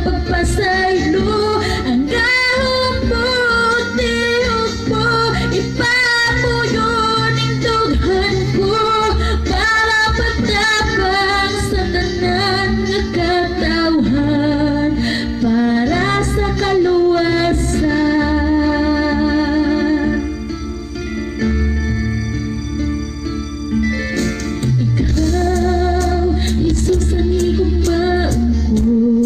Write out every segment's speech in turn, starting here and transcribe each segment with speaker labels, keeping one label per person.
Speaker 1: pagpasaylo. Ang gahom mo, tiyog po, ipamuyo ning dughan ko, para pagtabang sa tanan nga katawhan, para sa kaluwasan. Ikaw, Jesus, ang iyong maungkol,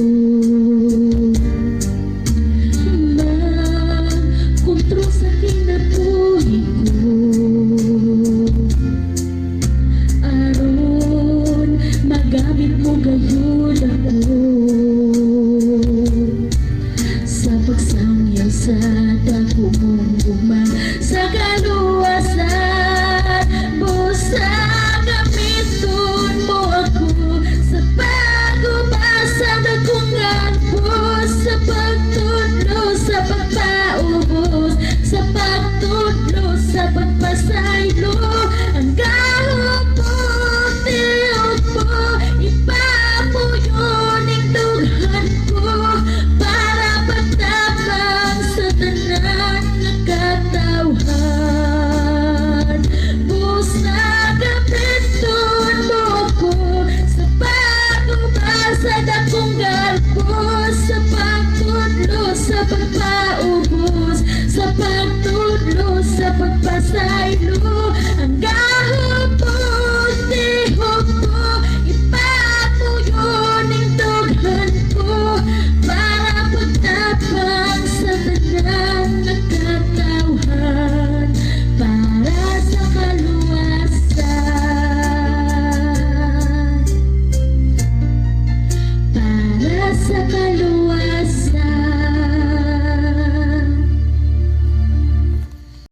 Speaker 1: magkontrol sa kinabuhi ko, aron magamit mo gayon ako sa pagsangyaw sa dako mong gumang sa kaluwasan. Busa gamiton mo ako sa pag-ubasa na kung anpos, sa pagtudlo, sa pagpaubos, sa pagtudlo, sa pagpasaylo. Ang gahom mo, tiyog mo, ipamuyo ning dughan ko, para pagtabang sa tanan nga katawhan. Busa gamiton mo ako sa pag-ubasa na kung anpos, sa pagtudlo, sa pagpaubos, sa pagtudlo, sa pagpasaylo.